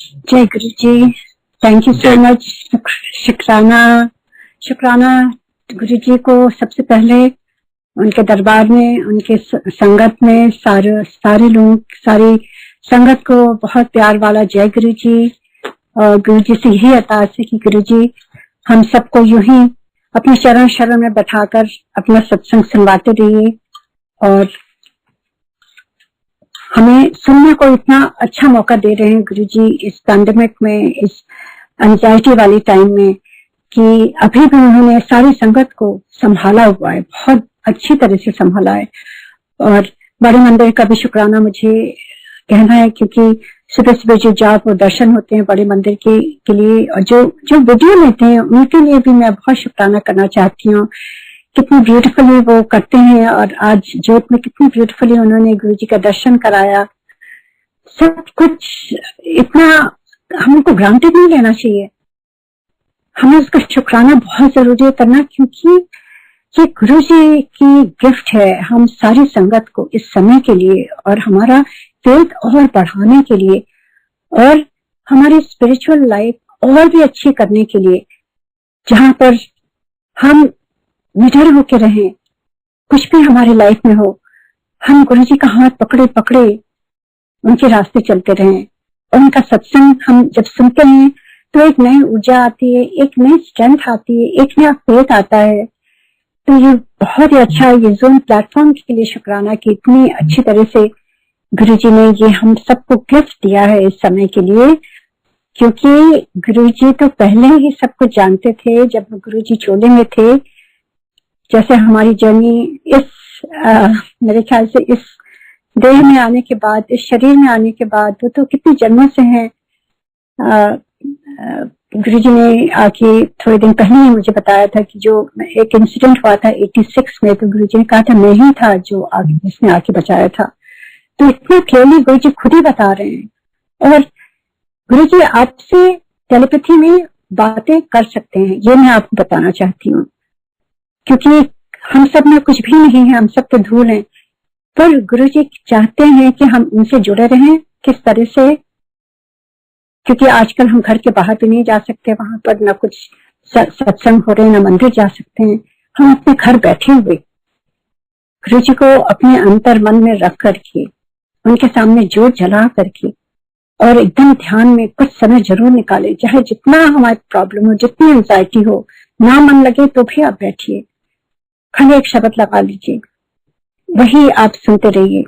जय Guru ji. Thank you so much. शुक्राना शुक्राना गुरु जी को। सबसे पहले उनके दरबार में, उनके संगत में, सारे लोग, सारी संगत को बहुत प्यार वाला जय गुरु जी। और गुरु जी से यही अरदास है कि गुरु जी हम सबको यूं ही अपने शरण में बैठाकर अपना सत्संग सुनवाते रहिए और हमें सुनने को इतना अच्छा मौका दे रहे हैं गुरु जी इस पैंडेमिक में, इस एंजाइटी वाली टाइम में, कि अभी भी उन्होंने सारी संगत को संभाला हुआ है, बहुत अच्छी तरह से संभाला है। और बड़े मंदिर का भी शुक्राना मुझे कहना है, क्योंकि सुबह सुबह जो जाप और दर्शन होते हैं बड़े मंदिर के लिए, और जो वीडियो लेते हैं उनके लिए भी मैं बहुत शुक्राना करना चाहती हूँ। कितनी ब्यूटीफुली वो करते हैं, और आज जोत में कितनी ब्यूटीफुली उन्होंने गुरु जी का दर्शन कराया। सब कुछ इतना हमको ग्रांटेड नहीं लेना चाहिए, हमें उसका शुक्राना बहुत जरूरी है करना, क्योंकि ये गुरु जी की गिफ्ट है हम सारी संगत को इस समय के लिए, और हमारा फेथ और बढ़ाने के लिए, और हमारी स्पिरिचुअल लाइफ और भी अच्छी करने के लिए, जहां पर हम निडर होके रहें, कुछ भी हमारी लाइफ में हो, हम गुरु जी का हाथ पकड़े पकड़े उनके रास्ते चलते रहें। और उनका सत्संग हम जब सुनते हैं तो एक नई ऊर्जा आती है, एक नई स्ट्रेंथ आती है, एक नया फेथ आता है। तो ये बहुत ही अच्छा है, ये जोन प्लेटफॉर्म के लिए शुक्राना कि इतनी अच्छी तरह से गुरु जी ने ये हम सबको गिफ्ट दिया है इस समय के लिए। क्योंकि गुरु जी तो पहले ही सब कुछ जानते थे, जब गुरु जी चोले में थे। जैसे हमारी जर्नी मेरे ख्याल से इस देह में आने के बाद, इस शरीर में आने के बाद, वो तो कितने जन्मों से हैं। गुरु जी ने आके थोड़े दिन पहले ही मुझे बताया था कि जो एक इंसिडेंट हुआ था 86 में, तो गुरु जी ने कहा था मैं ही था जो आगे, जिसने आके बचाया था। तो इतना क्लियरली गुरु जी खुद ही बता रहे हैं। और गुरु जी आपसे टेलीपैथी में बातें कर सकते हैं, ये मैं आपको बताना चाहती हूँ। क्योंकि हम सब में कुछ भी नहीं है, हम सब तो धूल हैं, पर गुरु जी चाहते हैं कि हम उनसे जुड़े रहें। किस तरह से? क्योंकि आजकल हम घर के बाहर भी नहीं जा सकते, वहां पर ना कुछ सत्संग हो रहे, ना मंदिर जा सकते हैं। हम अपने घर बैठे हुए गुरु जी को अपने अंतर मन में रख करके, उनके सामने जोत जला करके, और एकदम ध्यान में कुछ समय जरूर निकाले, चाहे जितना हमारी प्रॉब्लम हो, जितनी एंजाइटी हो, ना मन लगे तो भी आप बैठिए, खाली एक शब्द लगा लीजिए, वही आप सुनते रहिए,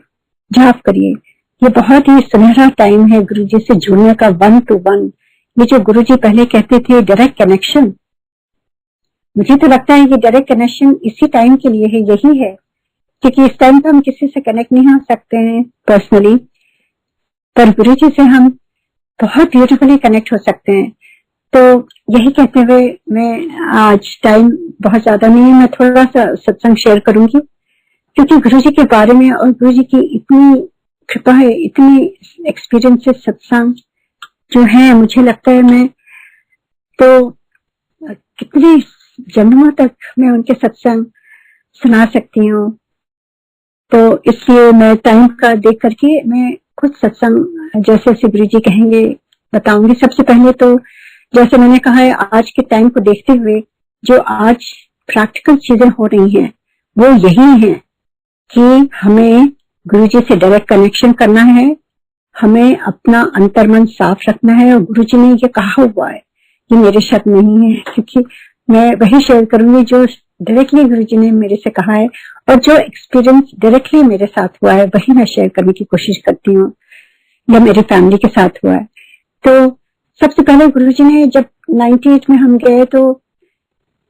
जाप करिए। ये बहुत ही सुनहरा टाइम है गुरु जी से जुड़ने का, 1 to 1। ये जो गुरु जी पहले कहते थे डायरेक्ट कनेक्शन, मुझे तो लगता है ये डायरेक्ट कनेक्शन इसी टाइम के लिए है, यही है। क्योंकि इस टाइम पे हम किसी से कनेक्ट नहीं हो सकते हैं पर्सनली, पर गुरु जी से हम बहुत ब्यूटीफुली कनेक्ट हो सकते हैं। तो यही कहते हुए मैं, आज टाइम बहुत ज्यादा नहीं है, मैं थोड़ा सा सत्संग शेयर करूंगी, क्योंकि गुरु जी के बारे में और गुरु जी की इतनी कृपा है, इतनी एक्सपीरियंसेस सत्संग जो है, मुझे लगता है मैं तो कितने जन्मों तक मैं उनके सत्संग सुना सकती हूँ। तो इसलिए मैं टाइम का देख करके मैं कुछ सत्संग जैसे जैसे गुरु जी कहेंगे बताऊंगी। सबसे पहले तो जैसे मैंने कहा है, आज के टाइम को देखते हुए जो आज प्रैक्टिकल चीजें हो रही हैं वो यही है कि हमें गुरु जी से डायरेक्ट कनेक्शन करना है, हमें अपना अंतर्मन साफ रखना है। और गुरु जी ने ये कहा हुआ है, ये मेरे शब्द नहीं है, क्योंकि मैं वही शेयर करूंगी जो डायरेक्टली गुरु जी ने मेरे से कहा है, और जो एक्सपीरियंस डायरेक्टली मेरे साथ हुआ है वही मैं शेयर करने की कोशिश करती हूँ, या मेरी फैमिली के साथ हुआ है। तो सबसे पहले गुरु जी ने जब 98 में हम गए, तो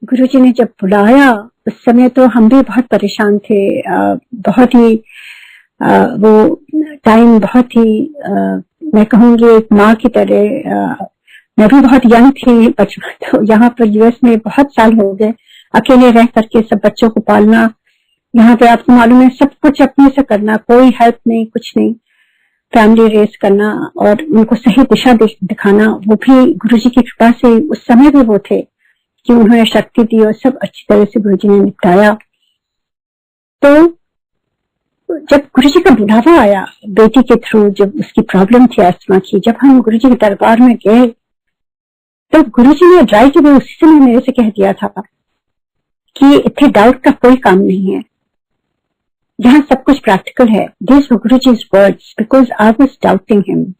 गुरु जी ने जब बुलाया उस समय तो हम भी बहुत परेशान थे। बहुत ही वो टाइम बहुत ही मैं कहूँगी एक माँ की तरह। मैं भी बहुत यंग थी बचपन, तो यहाँ पर यूएस में बहुत साल हो गए अकेले रह करके सब बच्चों को पालना। यहाँ पे आपको मालूम है सब कुछ अपने से करना, कोई हेल्प नहीं, कुछ नहीं, फैमिली रेस करना और उनको सही दिशा दिखाना। वो भी गुरु जी की कृपा से उस समय भी वो थे कि उन्होंने शक्ति दी और सब अच्छी तरह से गुरु जी ने निपटाया। तो जब गुरुजी का बुलावा आया बेटी के थ्रू, जब उसकी प्रॉब्लम थी अस्थमा की, जब हम गुरुजी के दरबार में गए तो गुरुजी ने राइट अवे उसी समय मेरे से कह दिया था कि इतने डाउट का कोई काम नहीं है, यहाँ सब कुछ प्रैक्टिकल है। This Guruji's words because I was doubting him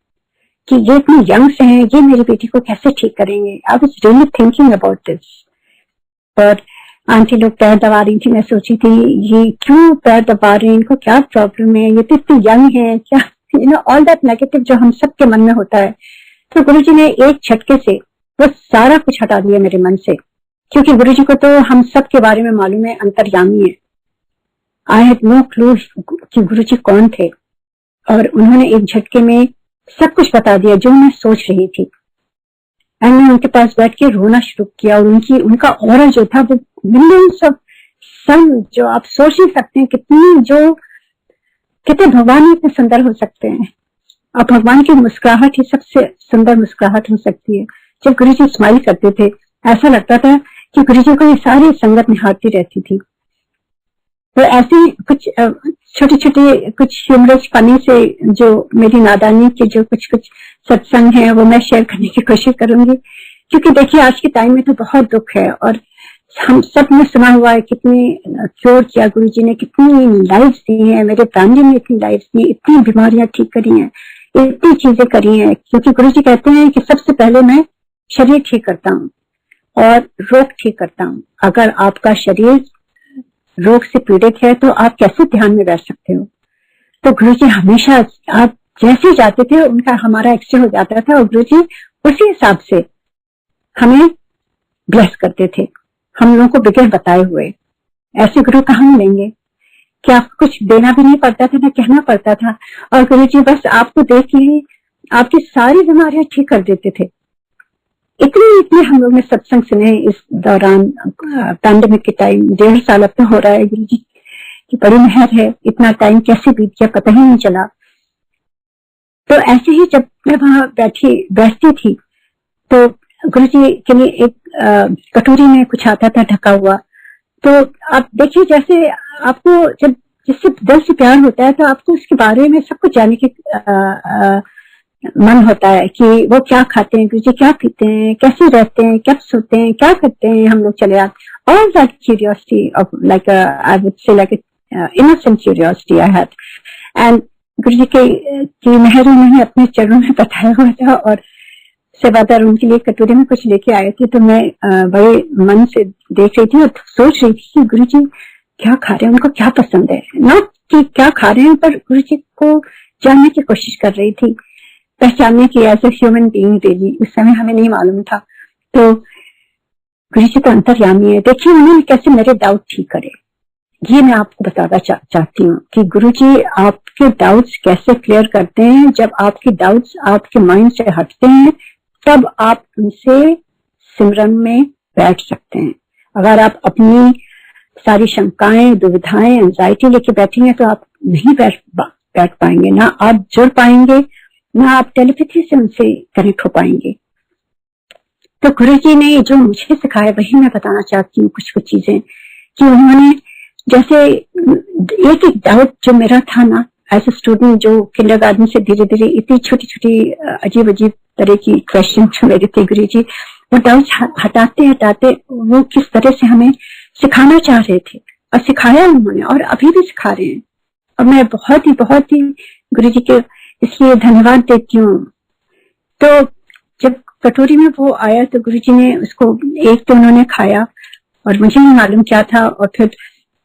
कि ये इतने यंग से हैं, ये मेरी बेटी को कैसे ठीक करेंगे। I was really thinking about this. पर आंटी लोग पैर दबा रही थी, मैं सोची थी ये क्यों पैर दबा रहे हैं, इनको क्या प्रॉब्लम है, ये तो इतने यंग है, क्या ऑल दैट नेगेटिव जो हम सबके मन में होता है। तो गुरुजी ने एक झटके से वो सारा कुछ हटा दिया मेरे मन से, क्योंकि गुरुजी को तो हम सब के बारे में मालूम है, अंतर्यामी है। आई हैड नो क्लू कि गुरुजी कौन थे, और उन्होंने एक झटके में सब कुछ बता दिया जो मैं सोच रही थी। एंड मैं उनके पास बैठ के रोना शुरू किया, और उनका ऑरा जो था वो मिलियंस ऑफ सन, जो आप सोच नहीं सकते हैं कितने भगवान ही इतने सुंदर हो सकते हैं। और भगवान की मुस्कुराहट ही सबसे सुंदर मुस्कुराहट हो सकती है। जब गुरुजी स्माइल करते थे ऐसा लगता था कि गुरुजी को ये सारी संगत निहारती रहती थी। तो ऐसे कुछ छोटे छोटे कुछ ह्यूमरस फनी से जो मेरी नादानी के जो कुछ सत्संग है वो मैं शेयर करने की कोशिश करूंगी, क्योंकि देखिए आज के टाइम में तो बहुत दुख है, और हम सब ने सुना हुआ है कितनी क्योर किया गुरुजी ने, कितनी लाइफ्स दी हैं, मेरे फैमिली में इतनी लाइफ्स दी, इतनी बीमारियां ठीक करी हैं, इतनी चीजें करी हैं। क्योंकि गुरुजी कहते हैं कि सबसे पहले मैं शरीर ठीक करता हूँ और रोग ठीक करता हूँ। अगर आपका शरीर रोग से पीड़ित है तो आप कैसे ध्यान में बैठ सकते हो। तो गुरुजी हमेशा, आप जैसे जाते थे उनका हमारा एक्सरे हो जाता था, और गुरुजी उसी हिसाब से हमें ब्लेस करते थे, हम लोगों को बगैर बताए हुए। ऐसे गुरु कहाँ मिलेंगे कि आपको कुछ देना भी नहीं पड़ता था, ना कहना पड़ता था, और गुरुजी बस आपको देख के आपकी सारी बीमारियां ठीक कर देते थे। इतने हम लोग ने सत्संग सुने इस दौरान, पैंडेमिक के टाइम, 1.5 साल अब तो हो रहा है। गुरुजी की बड़ी मेहर है, इतना टाइम कैसे बीत गया पता ही नहीं चला। तो ऐसे ही जब मैं वहां बैठती थी तो गुरुजी के लिए एक कटोरी में कुछ आता था ढका हुआ। तो आप देखिए, जैसे आपको जब जिससे दिल से प्यार होता है तो आपको उसके बारे में सब कुछ जानने की मन होता है कि वो क्या खाते हैं, गुरुजी क्या पीते हैं, कैसे रहते हैं, कब सोते हैं, क्या करते हैं, हम लोग चले आते। All that curiosity of like I would say like innocent curiosity I had. And Guruji की मेहर उन्होंने अपने चरणों में बताया हुआ था, और सेवादार उनके लिए कटोरे में कुछ लेके आए थे। तो मैं बड़े मन से देख रही थी और सोच रही थी कि गुरुजी क्या खा रहे हैं, उनको क्या पसंद है, नॉट कि क्या खा रहे हैं, पर गुरुजी को जानने की कोशिश कर रही थी, पहचानने की as a human being. Daily उस समय हमें नहीं मालूम था। तो गुरुजी तो अंतर्यामी है। देखिए उन्होंने कैसे मेरे डाउट ठीक करे, ये मैं आपको बताना चाहती हूँ कि गुरुजी आपके डाउट्स कैसे क्लियर करते हैं। जब आपके डाउट्स आपके माइंड से हटते हैं तब आप उनसे सिमरन में बैठ सकते हैं। अगर आप अपनी सारी शंकाएं, दुविधाएं, एंजाइटी लेके बैठेंगे तो आप नहीं बैठ पाएंगे, ना आप जुड़ पाएंगे, ना आप टेलीपैथी से उनसे कनेक्ट हो पाएंगे। तो गुरुजी ने जो मुझे सिखाया वही मैं बताना चाहती हूँ, कुछ चीजें कि उन्होंने जैसे एक डाउट जो मेरा था ना एज ए स्टूडेंट, जो किंडरगार्टन से धीरे धीरे इतनी छोटी छोटी अजीब अजीब तरह की क्वेश्चन जो मेरे थे, गुरुजी वो डाउट हटाते वो किस तरह से हमें सिखाना चाह रहे थे, और सिखाया उन्होंने, और अभी भी सिखा रहे हैं। और मैं बहुत ही गुरुजी के इसलिए धन्यवाद देती हूँ। तो जब कटोरी में वो आया तो गुरुजी ने उसको एक तो उन्होंने खाया, और मुझे नहीं मालूम क्या था, और फिर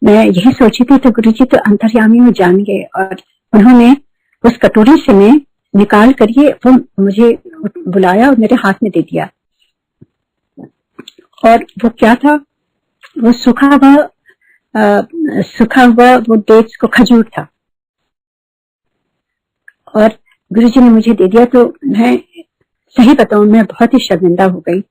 मैं यही सोची थी तो गुरुजी तो अंतर्यामी में जान गए, और उन्होंने उस कटोरी से मैं निकाल कर ये वो मुझे बुलाया और मेरे हाथ में दे दिया। और वो क्या था, वो सूखा हुआ वो डेट्स को खजूर था, और गुरुजी ने मुझे दे दिया। तो मैं सही बताऊं, मैं बहुत ही शर्मिंदा हो गई।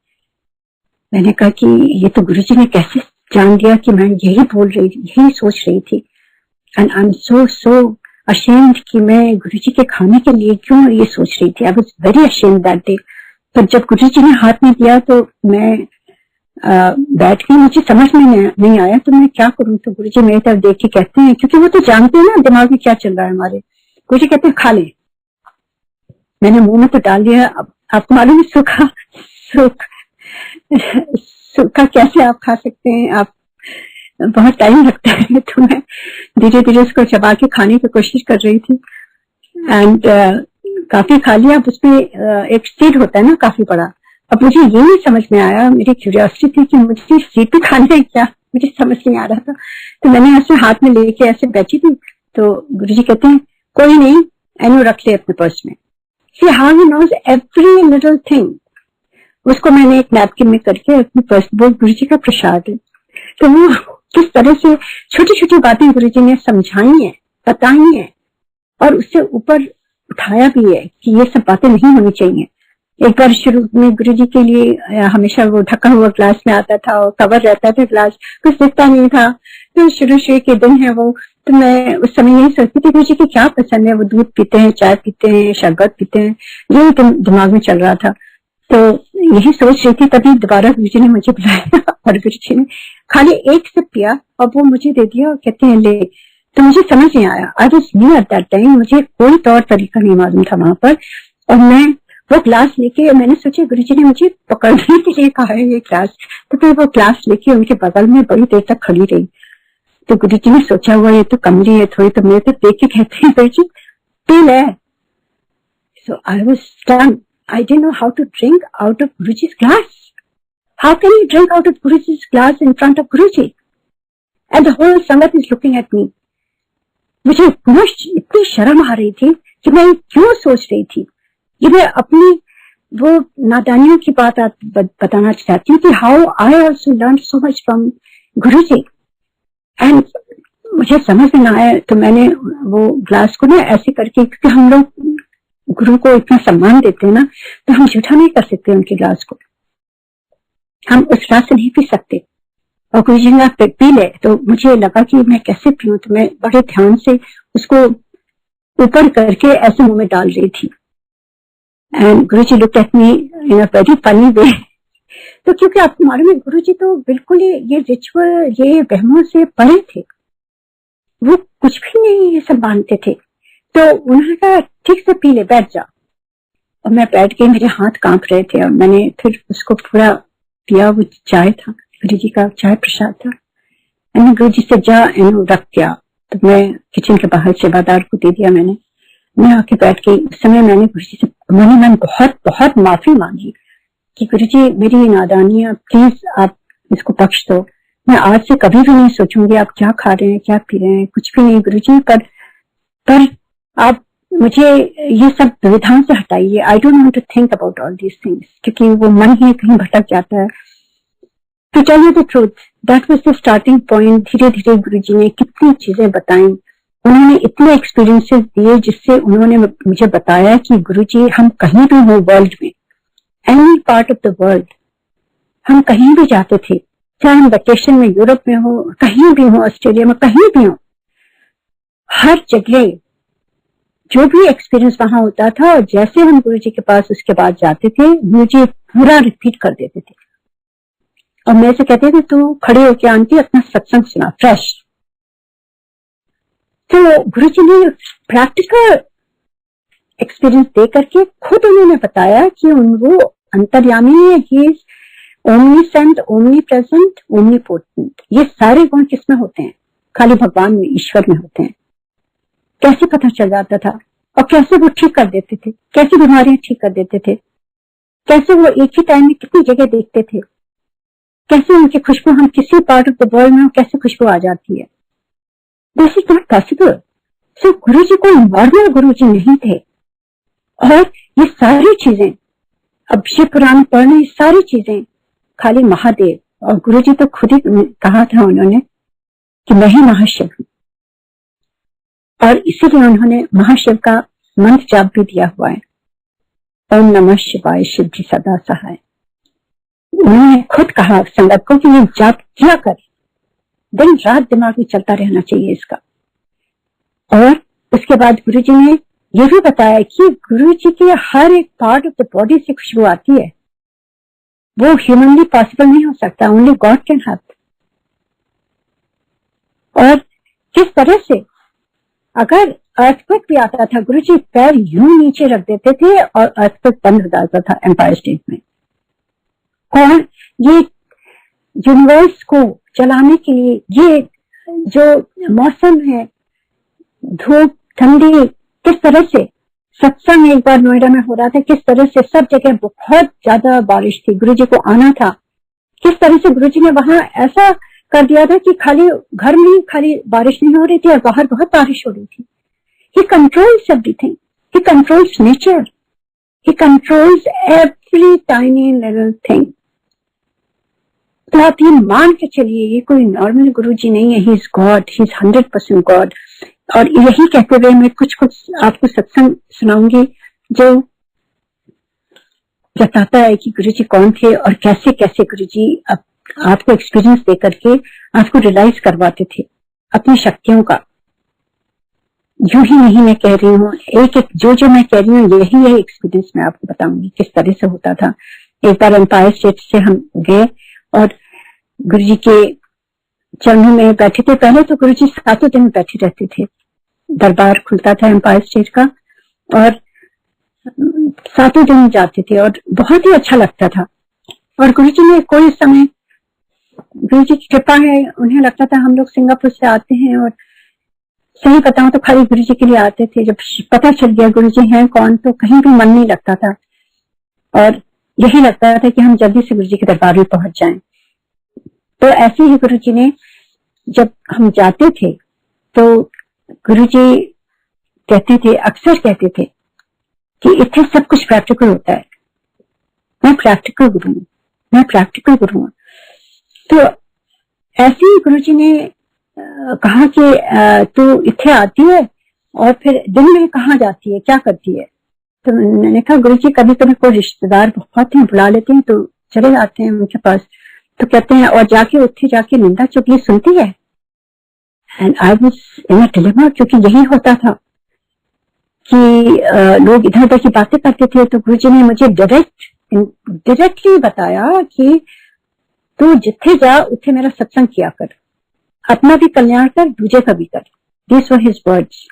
मैंने कहा कि ये तो गुरुजी ने कैसे जान लिया कि मैं यही बोल रही थी, यही सोच रही थी। And I am so ashamed कि मैं गुरुजी के खाने के लिए क्यों ये सोच रही थी। I was very ashamed that day. पर जब गुरुजी ने हाथ में दिया तो मैं बैठ गई, मुझे समझ में नहीं आया तो मैं क्या करूं। तो गुरुजी मेरी तरफ देख के कहते हैं, क्योंकि वो तो जानते हैं ना दिमाग में क्या चल रहा है हमारे, गुरुजी कहते हैं खा ले। मैंने मुंह में तो डाल दिया। अब आपको मालूम है सूखा कैसे आप खा सकते हैं, आप बहुत टाइम लगता है। तो मैं धीरे धीरे उसको चबा के खाने की कोशिश कर रही थी एंड काफी खा लिया। अब उसमें एक सीड होता है ना काफी बड़ा। अब मुझे ये नहीं समझ में आया, मेरी क्यूरियोसिटी थी कि मुझे सीड भी खाना है क्या, मुझे समझ नहीं आ रहा था। तो मैंने ऐसे हाथ में लेके ऐसे बैठी थी। तो गुरुजी कहते हैं कोई नहीं, एनो रख ले अपने पर्स में। See how he knows every little thing. उसको मैंने एक नैपकिन में करके अपने पर्स, वो गुरुजी का प्रसाद है। तो वो किस तरह से छोटी छोटी बातें गुरुजी ने समझाई है, बताई है और उससे ऊपर उठाया भी है कि ये सब बातें नहीं होनी चाहिए। एक बार शुरू में गुरुजी के लिए हमेशा वो ढका हुआ ग्लास में आता था और कवर रहता था ग्लास, कुछ दिखता नहीं था। तो शुरू के दिन है वो, तो मैं उस समय यही सोचती थी गुरुजी की क्या पसंद है, वो दूध पीते हैं, चाय पीते हैं, शरबत पीते हैं, यही दिमाग में चल रहा था। तो यही सोच रही थी, तभी दोबारा गुरुजी ने मुझे बुलाया और गुरुजी ने खाली एक सिप पिया और वो मुझे दे दिया और कहते हैं ले। तो मुझे समझ नहीं आया, I was new at that time, मुझे कोई तौर तरीका नहीं मालूम था वहां पर। और मैं वो ग्लास लेके, मैंने सोचा गुरुजी ने मुझे पकड़ने के लिए कहा है ये ग्लास, तो फिर वो ग्लास लेके उनके बगल में बड़ी देर तक खड़ी रही। तो गुरुजी ने सोचा हुआ ये तो कमरी है थोड़ी, तो मेरे तो देख के कहते हैं गुरुजी पी ले। So I was stun, I didn't know how to drink out of Guruji's glass. How can you drink out of Guruji's glass in front of Guruji? And the whole Sangat is looking at me. मुझे इतनी शर्म आ रही थी कि मैं क्यों सोच रही थी। ये मैं अपनी वो नादानियों की बात बताना चाहती हूँ कि how I also learned so much from Guruji. And मुझे समझ में ना आया तो मैंने वो ग्लास को ना ऐसे करके, क्योंकि हम लोग गुरु को इतना सम्मान देते हैं ना, तो हम झूठा नहीं कर सकते उनके ग्लास को, हम उस ग्लास से नहीं पी सकते। और गुरुजी ने पी ले तो मुझे लगा कि मैं कैसे पीऊं, तो मैं बड़े ध्यान से उसको ऊपर करके ऐसे मुंह में डाल रही थी। And Guruji looked at me in a very funny way. तो क्योंकि आपको मालूम है गुरुजी तो बिल्कुल ये रिचुअल, ये वहमों से परे थे, वो कुछ भी नहीं ये सब मानते थे। तो उन्होंने कहा ठीक से पी ले, बैठ जा। और मैं बैठ गई, मेरे हाथ कांप रहे थे और मैंने फिर उसको पूरा पिया। वो चाय था, गुरुजी का चाय प्रसाद था। मैंने गुरुजी से जा एनो रख दिया, तो मैं किचन के बाहर सेवादार को दे दिया। मैं आके बैठ गई। उस समय मैंने गुरुजी से मन बहुत बहुत माफी मांगी कि गुरुजी मेरी नादानी है, प्लीज आप इसको बख्श दो। मैं आज से कभी भी नहीं सोचूंगी आप क्या खा रहे हैं, क्या पी रहे हैं, कुछ भी नहीं गुरुजी, पर आप मुझे ये सब दुविधाओं से हटाइए। I don't want to think about all these things, क्योंकि वो मन ही कहीं भटक जाता है। तो tell you the truth, that was the starting point. धीरे धीरे गुरुजी ने कितनी चीजें बताई, उन्होंने इतने एक्सपीरियंसेस दिए जिससे उन्होंने मुझे बताया कि गुरुजी हम कहीं भी हो वर्ल्ड में, any part of the world, हम कहीं भी जाते थे, चाहे हम वेकेशन में यूरोप में हो, कहीं भी हो, ऑस्ट्रेलिया में कहीं भी हो, हर जगह जो भी एक्सपीरियंस वहां होता था और जैसे हम गुरुजी के पास उसके बाद जाते थे, मुझे पूरा रिपीट कर देते थे। और मेरे से कहते थे तू खड़े होके आंटी अपना सत्संग सुना फ्रेश। तो गुरुजी ने प्रैक्टिकल एक्सपीरियंस दे करके खुद उन्होंने बताया कि वो अंतर्यामी है, ये ओमनीसेंट, ओमनी प्रेजेंट, ओमनीपोटेंट। ये सारे गुण किसमें होते हैं? खाली भगवान में, ईश्वर में होते हैं। कैसे पता चल जाता था और कैसे वो ठीक कर देते थे, कैसी बीमारियां ठीक कर देते थे, कैसे वो एक ही टाइम में कितनी जगह देखते थे, कैसे उनकी खुशबू, हम किसी पार्ट ऑफ द वर्ल्ड में कैसे खुशबू आ जाती है। This is not possible. So Guruji कोई नॉर्मल गुरुजी नहीं थे। और ये सारी चीजें, अब शिव पुराण पढ़ने, ये सारी चीजें खाली महादेव, और गुरुजी तो खुद ही कहा था उन्होंने कि मैं ही महाशिव हूं। और इसीलिए उन्होंने महाशिव का मंत्र जाप भी दिया हुआ है, ओम नमः शिवाय शिव जी सदा सहाय। उन्होंने खुद कहा संगत को कि ये जाप किया कर, दिन रात दिमाग में चलता रहना चाहिए इसका। और उसके बाद गुरुजी ने यह भी बताया कि गुरुजी के हर एक पार्ट ऑफ द बॉडी से खुशबू आती है, वो ह्यूमनली पॉसिबल नहीं हो सकता, ओनली गॉड कैन हैव। और किस तरह से अगर अर्थक्वेक भी आता था, गुरुजी पैर यूं नीचे रख देते थे और अर्थक्वेक बंद हो जाता था एम्पायर स्टेट में। कौन ये यूनिवर्स को चलाने के लिए, ये जो मौसम है, धूप ठंडी, किस तरह से सत्संग एक बार नोएडा में हो रहा था, किस तरह से सब जगह बहुत ज्यादा बारिश थी, गुरुजी को आना था, किस तरह से गुरुजी ने वहां ऐसा कर दिया था कि खाली घर में खाली बारिश नहीं हो रही थी और बाहर बहुत बारिश हो रही थी। He controls everything. He controls nature. He controls every tiny little thing. तो आप ये मान के चलिए, ये कोई नॉर्मल गुरुजी नहीं है, he is God, he is 100% God. और यही कहते हुए मैं कुछ आपको सत्संग सुनाऊंगी जो बताता है कि गुरुजी कौन थे और कैसे कैसे गुरुजी आपको एक्सपीरियंस दे करके आपको रियलाइज करवाते थे अपनी शक्तियों का। यूं ही नहीं मैं कह रही हूँ, एक एक जो मैं कह रही हूँ यही है एक्सपीरियंस मैं आपको बताऊंगी किस तरह से होता था। एक बार एम्पायर स्टेट से हम गए और गुरुजी के चरणों में बैठे थे। पहले तो गुरुजी 7 दिन बैठे रहते थे, दरबार खुलता था एम्पायर स्टेट का और 7 दिन जाते थे और बहुत ही अच्छा लगता था। और गुरुजी ने कोई समय, गुरुजी की कृपा है, उन्हें लगता था हम लोग सिंगापुर से आते हैं और सही बताऊं तो खाली गुरुजी के लिए आते थे। जब पता चल गया गुरुजी हैं कौन तो कहीं भी मन नहीं लगता था और यही लगता था कि हम जल्दी से गुरुजी के दरबार में पहुंच जाएं। तो ऐसे ही गुरुजी ने, जब हम जाते थे तो गुरुजी कहते थे, अक्सर कहते थे कि इतने सब कुछ प्रैक्टिकल होता है, मैं प्रैक्टिकल गुरु हूं, मैं प्रैक्टिकल गुरु हूं। तो ऐसे ही गुरुजी ने कहा कि तू इथे आती है और फिर दिन में कहाँ जाती है, क्या करती है? तो मैंने कहा गुरुजी कभी कभी कोई रिश्तेदार बहुत हैं, बुला लेते हैं तो चले जाते हैं उनके पास। तो कहते हैं और जाके उठे जाके निंदा चुगली सुनती है। And I was in a dilemma, क्योंकि यही होता था कि लोग इधर उधर की बातें करते थे। तो गुरुजी ने मुझे डायरेक्टली बताया कि तू जिथे जा उठे मेरा सत्संग किया कर, अपना भी कल्याण कर, दूजे का भी कर। This were his words.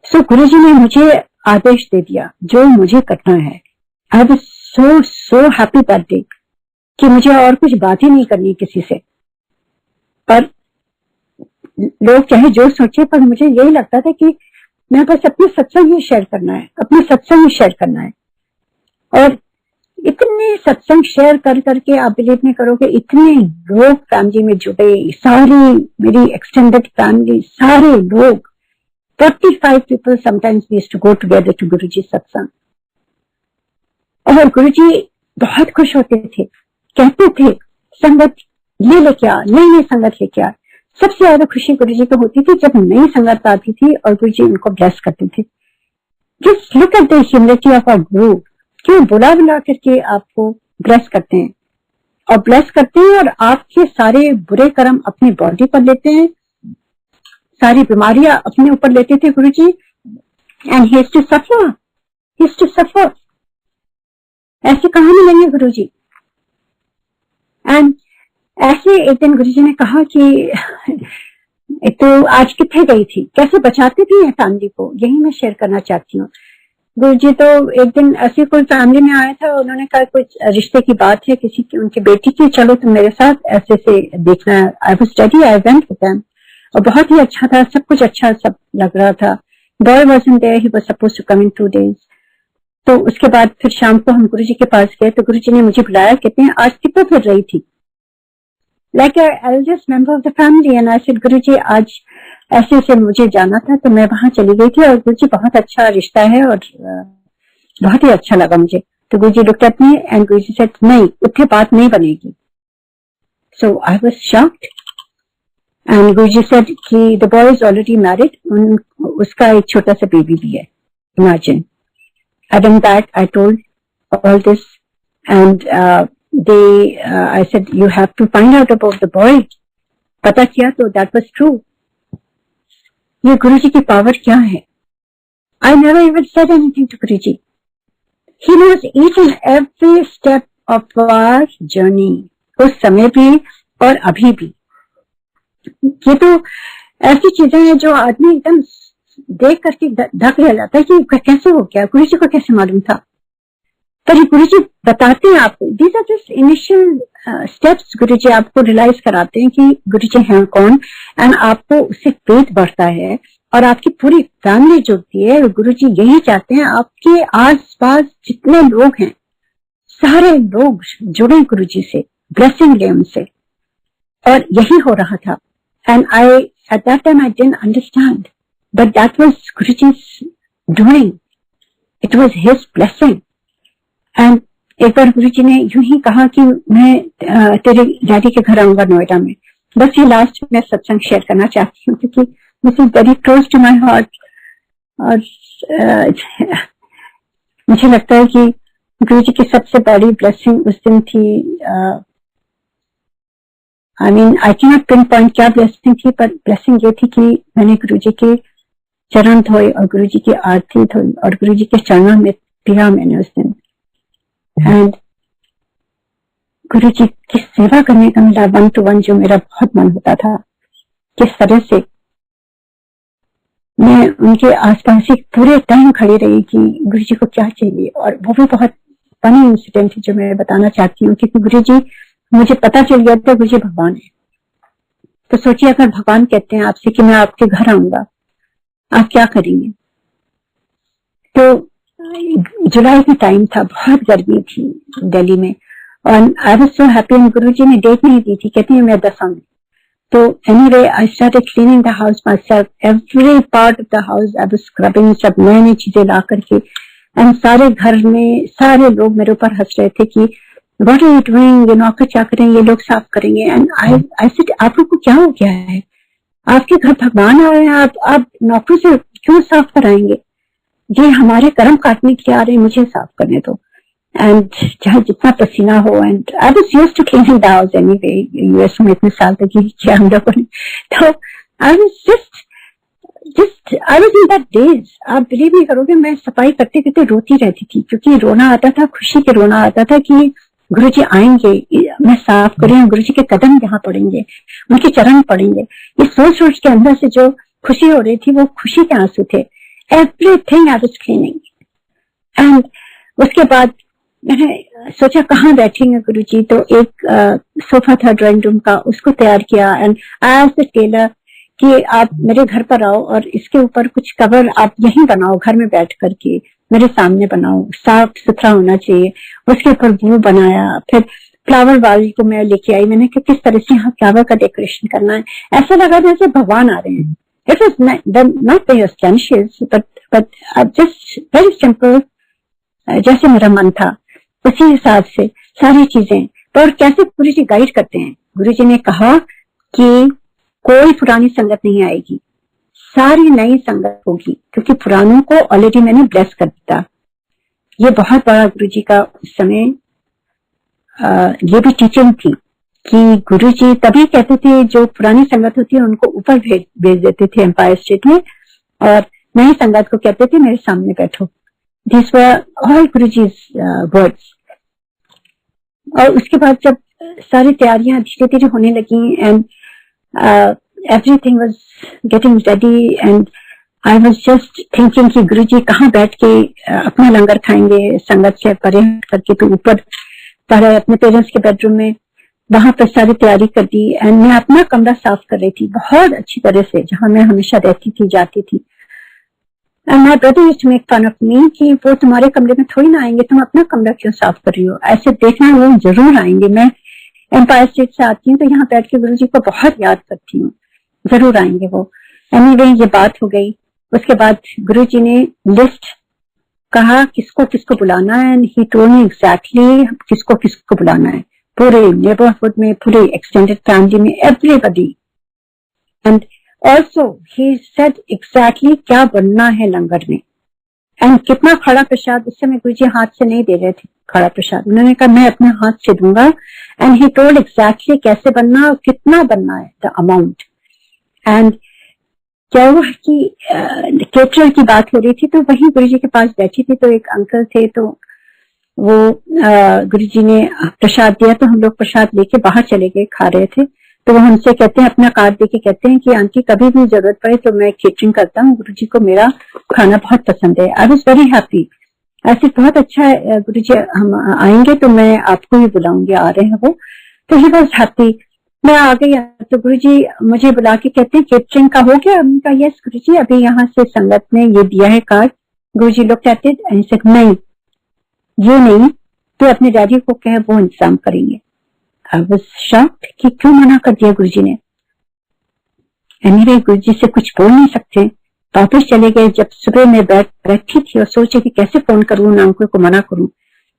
So Guruji ने मुझे आदेश दे दिया जो मुझे करना है। I was so happy that day कि मुझे और कुछ बात ही नहीं करनी किसी से। पर लोग चाहे जो सोचे, पर मुझे यही लगता था कि मैं बस अपने सत्संग ही शेयर करना है, अपने सत्संग ही शेयर करना है। और इतने सत्संग शेयर कर करके आप बिलीव नहीं करोगे, इतने लोग फैमिली में जुड़े, सारी मेरी एक्सटेंडेड फैमिली, सारे लोग, 45 people sometimes we used to go together to गुरुजी सत्संग। और गुरुजी बहुत खुश होते थे, कहते थे संगत ले लेके आ, नई संगत लेके आ। सबसे ज्यादा खुशी गुरुजी को होती थी जब नई संगत आती थी और गुरुजी उनको ब्लेस करते थे। Just look at the humility of our guru, क्यों बुला बुला करके आपको ब्लेस करते हैं और ब्लेस करते हैं और आपके सारे बुरे कर्म अपनी बॉडी पर लेते हैं, सारी बीमारियां अपने ऊपर लेते थे Guruji. And he is to suffer, he is to suffer. ऐसे कहां मिलेंगे गुरुजी? एंड ऐसे एक दिन गुरुजी ने कहा कि तो आज कितने गई थी, कैसे बचाती थी फैमिली को, यही मैं शेयर करना चाहती हूँ। गुरुजी तो एक दिन ऐसी कोई फैमिली में आया था, उन्होंने कहा कुछ रिश्ते की बात है किसी की, उनकी बेटी की, चलो तुम मेरे साथ ऐसे से देखना है। I was ready, I went with them और बहुत ही अच्छा था, सब कुछ अच्छा सब लग रहा था। Boy wasn't there, he was supposed to come in 2 days। तो उसके बाद फिर शाम को हम गुरुजी के पास गए तो गुरुजी ने मुझे बुलाया, कहते हैं आज कितना फिर रही थी, like eldest member of the family. And I said Guruji आज ऐसे ऐसे मुझे जाना था तो मैं वहां चली गई थी और गुरुजी बहुत अच्छा रिश्ता है और बहुत ही अच्छा लगा मुझे। तो Guruji looked at me and Guruji said नहीं, उठे बात नहीं बनेगी। So I was shocked and Guruji said कि the boy is already married, उसका एक छोटा सा बेबी भी है, imagine. And in that I told all this and I said you have to find out about the boy। पता किया तो that was true। ये गुरुजी की पावर क्या है? I never even said anything to Guruji. He knows each and every step of our journey, उस समय भी और अभी भी। ये तो ऐसी चीजें हैं जो आदमी एकदम देख करके धक रह जाता है कि कैसे हो गया, गुरु जी को कैसे मालूम था। पर ये गुरु जी बताते हैं आपको, these are just initial steps. Guru ji आपको रियलाइज कराते हैं कि गुरु जी हैं कौन, एंड आपको उससे फेथ बढ़ता है और आपकी पूरी फैमिली जुड़ती है। गुरु जी यही चाहते हैं आपके आसपास जितने लोग हैं सारे लोग जुड़े गुरु जी से, ब्लेसिंग ले उनसे, और यही हो रहा था। And I at that time I didn't understand, but that was Guruji's doing, it was his blessing. And एक बार गुरुजी ने यूं ही कहा कि मैं तेरे डैडी के घर आऊंगा नोएडा में। बस ये लास्ट में सत्संग शेयर करना चाहती हूँ क्योंकि this is very close to my heart. और मुझे लगता है कि गुरुजी की सबसे बड़ी ब्लेसिंग उस दिन थी, I mean I can not pin point क्या ब्लेसिंग थी, पर ब्लेसिंग ये थी कि मैंने गुरुजी के चरण धोए और गुरुजी की आरती धोई और गुरुजी के चरणों में पिया मैंने उस दिन। एंड गुरुजी की सेवा करने का मेरा 1 to 1 जो मेरा बहुत मन होता था, किस तरह से मैं उनके आसपास ही पूरे टाइम खड़ी रही कि गुरुजी को क्या चाहिए। और वो भी बहुत फनी इंसिडेंट है जो मैं बताना चाहती हूँ, क्योंकि गुरुजी, मुझे पता चल गया था गुरुजी भगवान है। तो सोचिए अगर भगवान कहते हैं आपसे कि मैं आपके घर आऊंगा, आप क्या करेंगे। तो जुलाई का टाइम था, बहुत गर्मी थी दिल्ली में, और आई वाज सो हैप्पी। गुरुजी ने डेट नहीं दी थी, कहती है मैं 10 आऊंगी। तो anyway I started cleaning the house my self, every part of the house I was scrubbing, सब नई नई चीजें ला करके। एंड सारे घर में सारे लोग मेरे ऊपर हंस रहे थे कि व्हाट आर यू डूइंग, ये नौकर क्या करेंगे, ये लोग साफ करेंगे। एंड आई सेड आप लोग को क्या हो गया है, आपके घर भगवान आ रहे हैं, आप नौकरों से क्यों साफ कराएंगे, ये हमारे कर्म काटने के लिए आ रहे हैं, मुझे साफ करने दो। एंड चाहे जितना पसीना हो, and I was used to cleaning the house anyway, US में इतने साल तक ही किया हम लोगों ने। तो आई was just I was in that days. आप बिलीव नहीं करोगे, मैं सफाई करते करते रोती रहती थी, क्योंकि रोना आता था, खुशी के रोना आता था कि गुरुजी आएंगे, मैं साफ करें, गुरुजी के कदम यहाँ पड़ेंगे, उनके चरण पड़ेंगे। ये सोच सोच के अंदर से जो खुशी हो रही थी वो खुशी के आंसू थे। Everything I was cleaning. And उसके बाद मैंने सोचा कहाँ बैठेंगे गुरुजी, तो एक सोफा था ड्राइंग रूम का, उसको तैयार किया। And I asked the tailor कि आप मेरे घर पर आओ और इसके ऊपर कुछ कवर आप यहीं बनाओ, घर में बैठ करके मेरे सामने बनाओ, साफ सुथरा होना चाहिए। उसके ऊपर वो बनाया। फिर फ्लावर वाली को मैं लेके आई, मैंने कहा किस तरह से यहाँ फ्लावर का डेकोरेशन करना है। ऐसा लगा जैसे भगवान आ रहे हैं। It was not very ostentatious, but just very simple, जैसे मेरा मन था उसी हिसाब से सारी चीजें। और कैसे गुरु जी गाइड करते हैं, गुरु जी ने कहा कि कोई पुरानी संगत नहीं आएगी, सारी नई संगत होगी, क्योंकि पुरानों को ऑलरेडी मैंने ब्लेस कर दिया। ये बहुत बड़ा गुरु जी का उस समय ये भी टीचिंग थी कि गुरु जी तभी कहते थे जो पुरानी संगत होती है उनको ऊपर भेज देते थे एम्पायर स्टेट में, और नई संगत को कहते थे मेरे सामने बैठो। This were all Guruji's words. और उसके बाद जब सारी तैयारियां धीरे धीरे होने लगी, and everything was getting ready, and I was just thinking कि गुरुजी कहाँ बैठ के अपना लंगर खाएंगे, संगत से परे करके। तो ऊपर पढ़े अपने पेरेंट्स के बेडरूम में, वहां पर सारी तैयारी कर दी। एंड मैं अपना कमरा साफ कर रही थी बहुत अच्छी तरह से, जहां मैं हमेशा रहती थी, जाती थी। And my brother used to make fun of me कि वो तुम्हारे कमरे में थोड़ी ना आएंगे, तुम अपना कमरा क्यों साफ कर रही हो, ऐसे देखना है वो जरूर आएंगे। मैं एम्पायर स्टेट से आती हूँ तो यहाँ बैठ के गुरुजी को बहुत याद करती हूँ, जरूर आएंगे वो। एनीवे ये बात हो गई। उसके बाद गुरुजी ने लिस्ट कहा किसको किसको बुलाना है, and he told me exactly किसको किसको बुलाना है, पूरे नेबरहुड में, पूरे एक्सटेंडेड फैमिली में, everybody. And also he said exactly क्या बनना है लंगर में, एंड कितना खड़ा प्रसाद। उस समय गुरुजी हाथ से नहीं दे रहे थे खड़ा प्रसाद, उन्होंने कहा मैं अपने हाथ से दूंगा। एंड ही टोल्ड एग्जैक्टली कैसे बनना और कितना बनना है, द अमाउंट। एंड क्या हुआ कि केटरर की बात हो रही थी, तो वहीं गुरुजी के पास बैठी थी, तो एक अंकल थे, तो वो गुरुजी ने प्रसाद दिया तो हम लोग प्रसाद लेके बाहर चले गए, खा रहे थे। तो वो हमसे कहते हैं, अपना कार्ड देके कहते हैं कि आंटी कभी भी जरूरत पड़े तो मैं केटरिंग करता हूँ, गुरुजी को मेरा खाना बहुत पसंद है। I was very happy. ऐसे बहुत अच्छा है, गुरुजी हम आएंगे तो मैं आपको ही बुलाऊंगी, आ रहे हैं वो। तो ही वॉज हैप्पी। मैं आ गई तो गुरुजी मुझे बुला के कहते हैं केटरिंग का हो गया? हमने कहा यस गुरुजी, अभी यहाँ से संगत ने ये दिया है कार्ड। गुरुजी लोग कहते हैं नहीं, ये नहीं, तो अपने डैडी को कहे, वो इंतजाम करेंगे। आई वाज शॉक्ड कि क्यों मना कर दिया गुरुजी ने। एनीवे गुरुजी से कुछ बोल नहीं सकते, वापस चले गए। जब सुबह में बैठी थी और सोचे कि कैसे फोन करूं, अंकल को मना करूं,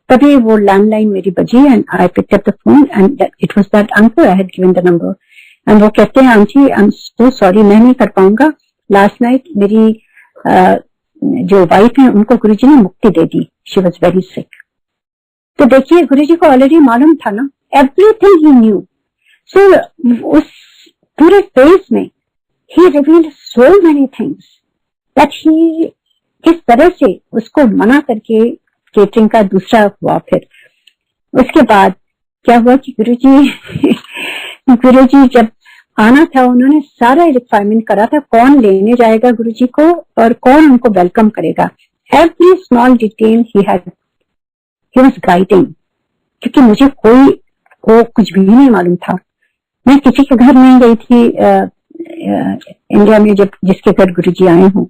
तभी वो लैंडलाइन मेरी बजी and I picked up the phone and it was that uncle I had given the number. And वो कहते हैं aunty I am so sorry, मैं नहीं कर पाऊंगा। लास्ट नाइट मेरी जो वाइफ है उनको गुरुजी ने मुक्ति दे दी, शी वाज वेरी सिक। तो देखिए गुरुजी को ऑलरेडी मालूम था ना, एवरीथिंग ही न्यू। सो उस पूरे फेज में ही revealed so many things that he किस तरह से उसको मना करके केटरिंग का दूसरा हुआ। फिर उसके बाद क्या हुआ कि गुरुजी जब आना था उन्होंने सारा रिक्वायरमेंट करा था, कौन लेने जाएगा गुरुजी को और कौन उनको वेलकम करेगा। Every small detail he was guiding, क्योंकि मुझे कोई को कुछ भी नहीं मालूम था। मैं किसी के घर नहीं गई थी इंडिया में जब जिसके घर गुरुजी आए हों,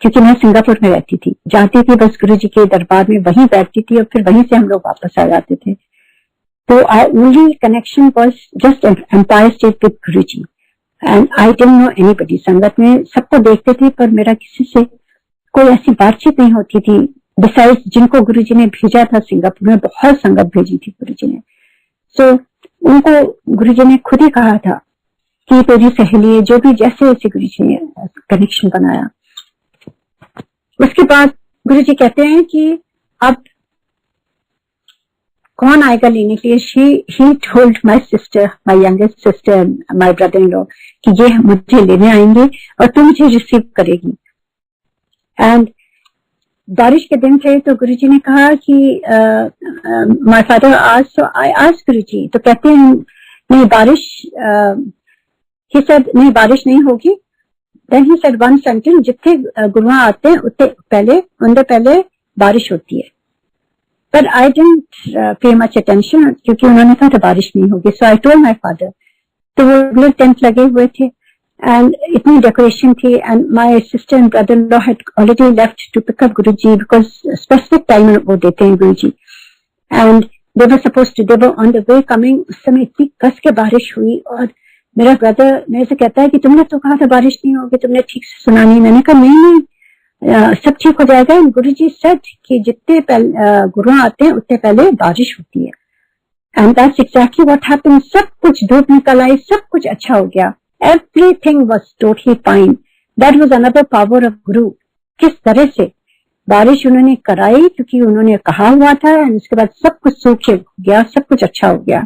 क्योंकि मैं सिंगापुर में रहती थी। जाती थी बस गुरुजी के दरबार में, वहीं बैठती थी और फिर वहीं से हम लोग वापस आ जाते थे। तो our only connection was just Empire State with Guruji and I didn't know anybody। संगत में सबको देखते थे पर मेरा किसी से कोई ऐसी बातचीत नहीं होती थी besides जिनको गुरुजी ने भेजा था। सिंगापुर में बहुत संगत भेजी थी गुरुजी ने। सो उनको गुरुजी ने खुद ही कहा था कि तेरी सहेली है, जो भी जैसे जैसे गुरुजी ने कनेक्शन बनाया। उसके बाद गुरुजी कहते हैं कि अब कौन आएगा लेने के लिए। He told my sister, my youngest sister, my brother in law कि ये मुझे लेने आएंगे और तू मुझे रिसीव करेगी। एंड बारिश के दिन थे तो गुरुजी ने कहा कि माय फादर आज, सो आई आस्क्ड गुरुजी, तो कहते हैं नहीं बारिश, ही सेड नहीं बारिश नहीं होगी। Then he said one sentence, जितने गुरुआ आते हैं उनसे पहले बारिश होती है। But I didn't pay much attention क्योंकि उन्होंने कहा था बारिश नहीं होगी। So I told my father। तो वो टेंट लगे हुए थे and इतनी डेकोरेशन थी and my sister and brother-in-law had already left to pick up Guruji because specific time वो देते हैं गुरुजी। And they were on the way coming। उस समय इतनी कस के बारिश हुई और मेरा ब्रदर मेरे से कहता है कि तुमने तो कहा था बारिश नहीं होगी, तुमने ठीक से सुना नहीं। मैंने कहा नहीं सब ठीक हो जाएगा। गुरुजी सेड कि जितने गुरु आते हैं उतने पहले बारिश होती है। And that's exactly what happened. सब कुछ धूप निकल आई, सब कुछ अच्छा हो गया। Everything was totally fine. That was another power of गुरु। किस तरह से बारिश उन्होंने कराई क्योंकि उन्होंने कहा हुआ था एंड उसके बाद सब कुछ सूखे गया, सब कुछ अच्छा हो गया।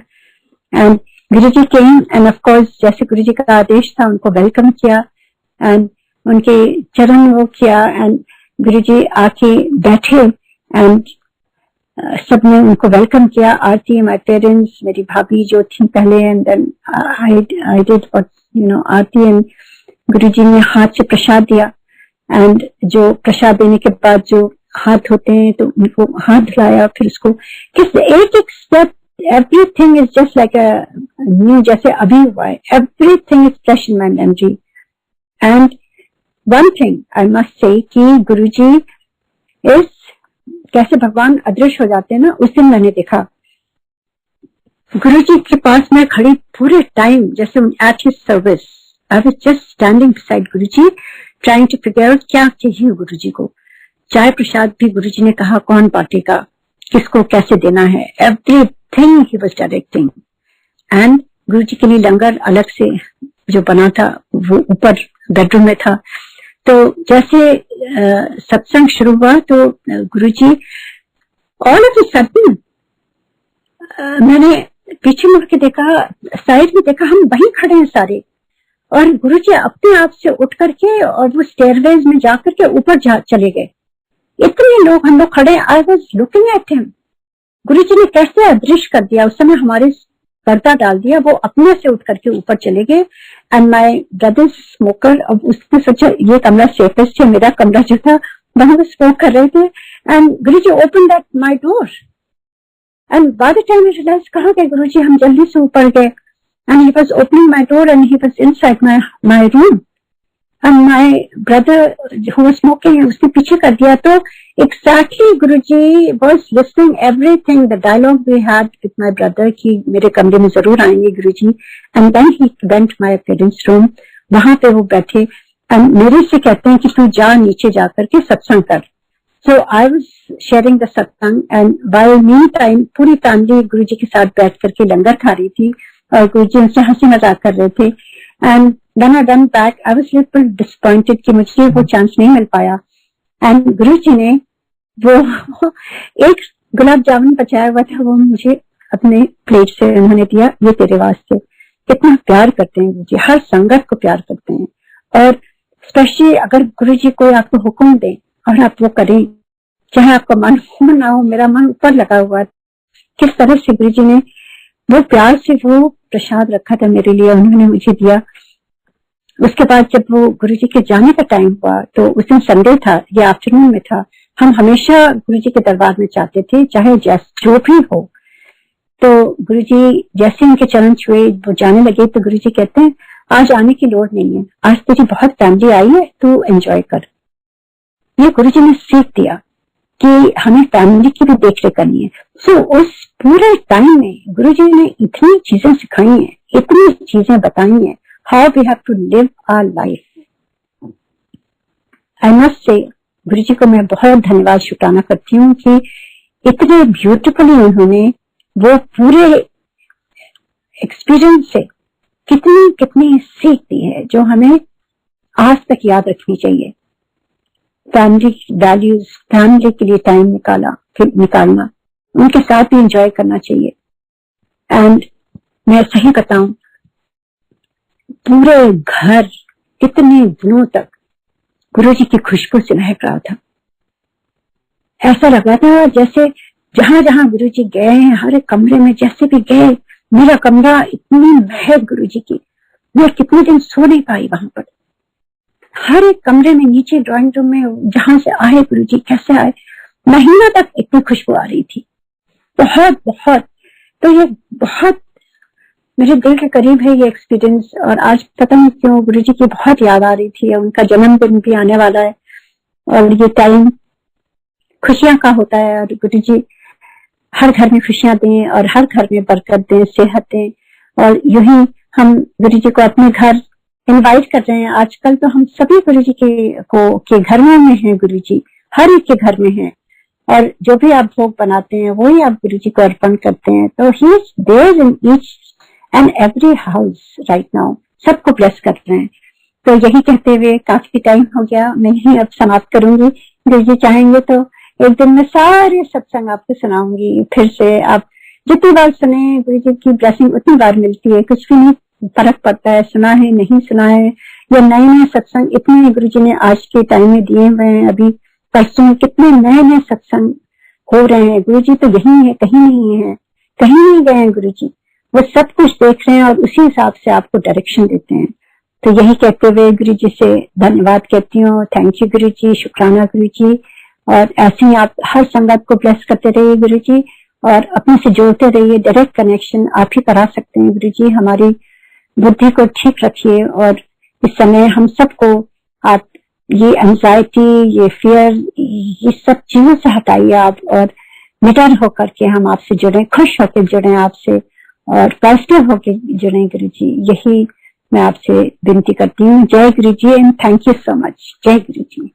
And Guruji came end of course जैसे गुरुजी का आदेश था उनको वेलकम किया एंड उनके चरण वो किया एंड गुरुजी आके बैठे एंड सबने उनको वेलकम किया। आरती, माय पेरेंट्स, मेरी भाभी जो थी पहले and then I did aarti and Guruji ने हाथ से प्रसाद दिया एंड जो प्रसाद देने के बाद जो हाथ धोते हैं तो उनको हाथ धुलाया। फिर उसको किस एक step, everything is just like a new, जैसे अभी हुआ है। Everything is fresh in my memory. And one thing I must say कि गुरुजी इस कैसे भगवान अदृश्य हो जाते हैं ना, उस दिन मैंने देखा गुरुजी के पास मैं खड़ी पूरे टाइम जैसे at his service. I was just standing beside Guruji trying to figure out क्या चाहिए गुरुजी को। चाय प्रसाद भी गुरुजी ने कहा कौन बांटेगा, किसको कैसे देना है, everything he was directing. And Guruji के लिए लंगर अलग से जो बना था वो ऊपर बेडरूम में था। तो जैसे सत्संग शुरू हुआ तो गुरुजी ऑल ऑफ अ सडन मैंने पीछे मुड़ के देखा, साइड में देखा, हम वहीं खड़े हैं सारे और गुरुजी अपने आप से उठ करके और वो स्टेयरवेज में जाकर के ऊपर चले गए। इतने लोग हम लोग खड़े। I was looking at him Guruji ने कैसे अदृश्य कर दिया, उस समय हमारे पर्दा डाल दिया, वो अपने से उठ करके ऊपर चले गए। एंड माय ब्रदर स्मोकर, अब उसने सोचा ये कमरा सेफेस्ट है, मेरा कमरा जो था वहां वो स्मोक कर रहे थे। And Guruji open that my door and by the time I realise कहाँ गए गुरुजी, हम जल्दी से ऊपर गए and he was opening my door and he was inside my room and my brother who was smoking, उसने पीछे कर दिया। तो exactly Guruji was listening everything, the dialogue we had with my brother कि मेरे कमरे में जरूर आएंगे Guruji. And then he went my parents room, वहां पे वो बैठे एंड मेरे से कहते हैं कि तू जा नीचे जाकर के सत्संग कर। सो आई वाज शेयरिंग द सत्संग एंड बाय मीन टाइम पूरी फैमिली गुरुजी के साथ बैठ करके लंगर खा रही थी और गुरुजी उनसे हंसी मजाक कर रहे थे। And when I went back, I was little disappointed कि मुझे वो चांस नहीं मिल पाया। एंड गुरुजी ने वो एक गुलाब जामुन बचाया हुआ था, वो मुझे अपने प्लेट से उन्होंने दिया, ये तेरे वास्ते। कितना प्यार करते हैं गुरुजी, हर संगत को प्यार करते हैं। और स्पेशली अगर गुरुजी कोई आपको हुक्म दे और आप वो करें, चाहे आपका मन हो ना हो, मेरा मन ऊपर लगा हुआ, किस तरह से गुरुजी ने वो प्यार से वो प्रसाद रखा था मेरे लिए, उन्होंने मुझे दिया। उसके बाद जब वो गुरुजी के जाने का टाइम हुआ तो उस दिन संडे था, ये आफ्टरनून में था। हम हमेशा गुरुजी के दरबार में जाते थे, चाहे जो भी हो। तो गुरुजी जैसे उनके चरण छुए, वो जाने लगे, तो गुरुजी कहते हैं आज आने की लोड़ नहीं है, आज तेरी बहुत फैमिली आई है, तू एंजॉय कर। ये गुरुजी ने सीख दिया कि हमें फैमिली की भी देख रेख करनी है। सो उस पूरे टाइम में गुरुजी ने इतनी चीजें सिखाई हैं, इतनी चीजें बताई हैं, how we have to live our life. I must say, गुरुजी को मैं बहुत धन्यवाद शुक्राना करती हूँ कि इतने ब्यूटीफुली उन्होंने वो पूरे एक्सपीरियंस से कितनी कितनी सीख दी है जो हमें आज तक याद रखनी चाहिए। फैमिली वैल्यूज, फैमिली के लिए टाइम निकालना, उनके साथ भी एंजॉय करना चाहिए। एंड मैं सही बताऊं, पूरे घर कितने दिनों तक गुरुजी की खुशबू से महक रहा था। ऐसा लग रहा था जैसे जहां जहां गुरुजी गए हैं, हर एक कमरे में जैसे भी गए, मेरा कमरा इतनी महक गुरुजी की, मैं कितने दिन सो नहीं पाई वहां पर। हर एक कमरे में, नीचे ड्राइंग रूम में जहां से आए गुरुजी, कैसे आए, महीना तक इतनी खुशबू आ रही थी, बहुत बहुत। तो ये बहुत मेरे दिल के करीब है ये एक्सपीरियंस। और आज पता नहीं क्यों गुरुजी की बहुत याद आ रही थी। उनका जन्मदिन भी आने वाला है और ये टाइम खुशियां का होता है, और गुरुजी हर घर में खुशियां दें और हर घर में बरकत दें, सेहत दें। और यूं ही हम गुरुजी को अपने घर इनवाइट कर रहे हैं। आजकल तो हम सभी गुरुजी के घर में हैं, गुरुजी हर एक के घर में हैं, और जो भी आप भोग बनाते हैं वही आप गुरुजी को अर्पण करते हैं। तो he is there in each and every house right now, सबको ब्लेस कर रहे हैं। तो यही कहते हुए काफी टाइम हो गया, मैं यही अब समाप्त करूंगी। गुरुजी चाहेंगे तो एक दिन में सारे सत्संग आपको सुनाऊंगी फिर से। आप जितनी बार सुने, गुरुजी की ब्लेसिंग उतनी बार मिलती है, कुछ भी नहीं फर्क पड़ता है सुना है नहीं सुना है। ये नए नए सत्संग इतने गुरुजी ने आज के टाइम में दिए हुए हैं। अभी परसों में कितने नए नए सत्संग हो रहे हैं। गुरुजी तो यही है, कहीं नहीं है, कहीं नहीं गए हैं गुरुजी, वो सब कुछ देख रहे हैं और उसी हिसाब से आपको डायरेक्शन देते हैं। तो यही कहते हुए गुरुजी से धन्यवाद कहती हूँ। थैंक यू गुरुजी, शुक्राना गुरुजी। और ऐसे ही आप हर संगत को ब्लेस करते रहिए गुरुजी, और अपने से जोड़ते रहिए। डायरेक्ट कनेक्शन आप ही करा सकते हैं गुरुजी। हमारी बुद्धि को ठीक रखिए और इस समय हम सबको आप ये एंजाइटी, ये फियर, ये सब चीजों से हटाइए आप, और निडर होकर के हम आपसे जुड़े, खुश होकर जुड़े आपसे, और पॉजिटिव होकर जुड़े गुरुजी। यही मैं आपसे विनती करती हूँ। जय Guruji and thank you so much. जय गुरुजी।